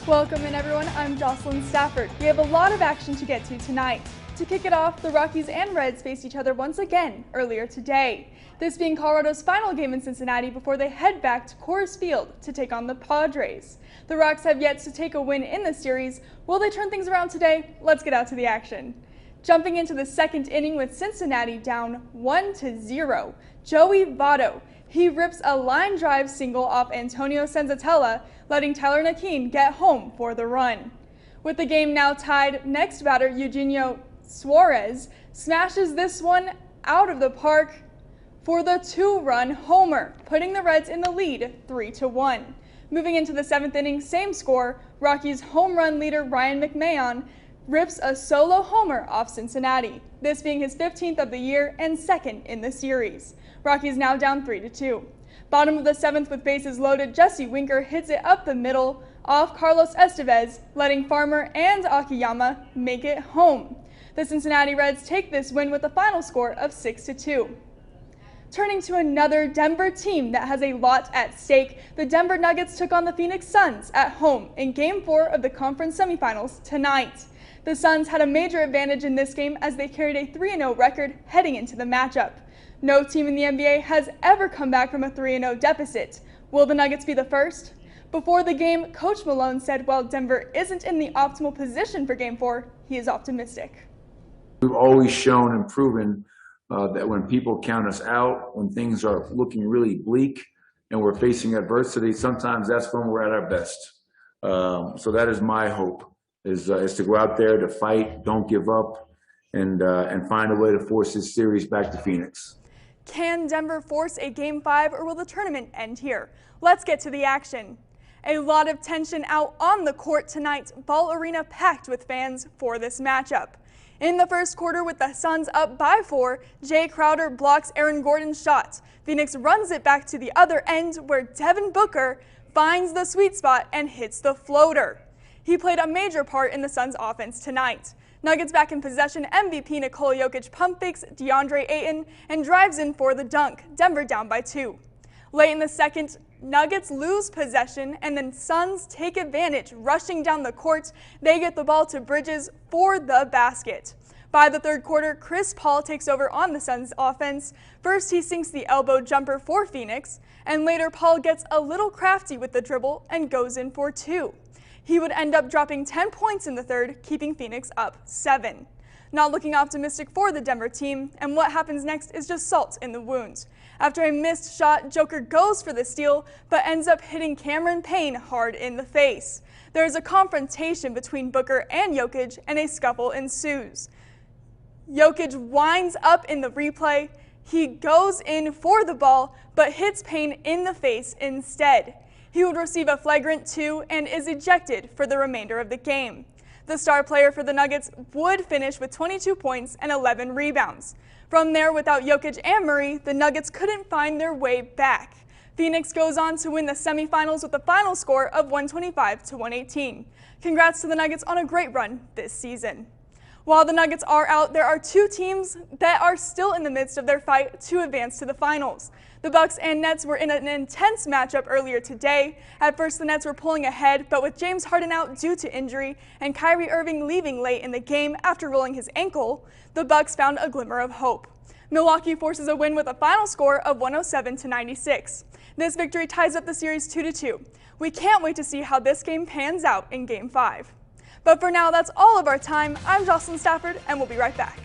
Welcome in everyone, I'm Jocelyn Stafford. We have a lot of action to get to tonight. To kick it off, the Rockies and Reds faced each other once again earlier today. This being Colorado's final game in Cincinnati before they head back to Coors Field to take on the Padres. The Rocks have yet to take a win in the series. Will they turn things around today? Let's get out to the action. Jumping into the second inning with Cincinnati down 1-0, Joey Votto. He rips a line drive single off Antonio Senzatella, letting Tyler Naquin get home for the run. With the game now tied, next batter Eugenio Suarez smashes this one out of the park for the two-run homer, putting the Reds in the lead 3-1. Moving into the seventh inning, same score, Rockies home run leader Ryan McMahon rips a solo homer off Cincinnati, this being his 15th of the year and second in the series. Rockies now down 3-2. Bottom of the seventh with bases loaded, Jesse Winker hits it up the middle off Carlos Estevez, letting Farmer and Akiyama make it home. The Cincinnati Reds take this win with a final score of 6-2. Turning to another Denver team that has a lot at stake, the Denver Nuggets took on the Phoenix Suns at home in Game 4 of the conference semifinals tonight. The Suns had a major advantage in this game as they carried a 3-0 record heading into the matchup. No team in the NBA has ever come back from a 3-0 deficit. Will the Nuggets be the first? Before the game, Coach Malone said while Denver isn't in the optimal position for Game 4, he is optimistic. We've always shown and proven that when people count us out, when things are looking really bleak and we're facing adversity, sometimes that's when we're at our best. So that is my hope, is to go out there to fight, don't give up, and find a way to force this series back to Phoenix. Can Denver force a Game 5 or will the tournament end here? Let's get to the action. A lot of tension out on the court tonight, Ball Arena packed with fans for this matchup. In the first quarter with the Suns up by 4, Jay Crowder blocks Aaron Gordon's shot. Phoenix runs it back to the other end where Devin Booker finds the sweet spot and hits the floater. He played a major part in the Suns offense tonight. Nuggets back in possession, MVP Nikola Jokic pump fakes DeAndre Ayton and drives in for the dunk, Denver down by 2. Late in the second, Nuggets lose possession and then Suns take advantage, rushing down the court. They get the ball to Bridges for the basket. By the third quarter, Chris Paul takes over on the Suns offense. First, he sinks the elbow jumper for Phoenix, and later Paul gets a little crafty with the dribble and goes in for 2. He would end up dropping 10 points in the third, keeping Phoenix up 7. Not looking optimistic for the Denver team, and what happens next is just salt in the wound. After a missed shot, Joker goes for the steal, but ends up hitting Cameron Payne hard in the face. There is a confrontation between Booker and Jokic, and a scuffle ensues. Jokic winds up in the replay. He goes in for the ball, but hits Payne in the face instead. He would receive a flagrant 2 and is ejected for the remainder of the game. The star player for the Nuggets would finish with 22 points and 11 rebounds. From there, without Jokic and Murray, the Nuggets couldn't find their way back. Phoenix goes on to win the semifinals with a final score of 125-118. Congrats to the Nuggets on a great run this season. While the Nuggets are out, there are 2 teams that are still in the midst of their fight to advance to the finals. The Bucks and Nets were in an intense matchup earlier today. At first, the Nets were pulling ahead, but with James Harden out due to injury and Kyrie Irving leaving late in the game after rolling his ankle, the Bucks found a glimmer of hope. Milwaukee forces a win with a final score of 107-96. This victory ties up the series 2-2. We can't wait to see how this game pans out in Game 5. But for now, that's all of our time. I'm Jocelyn Stafford, and we'll be right back.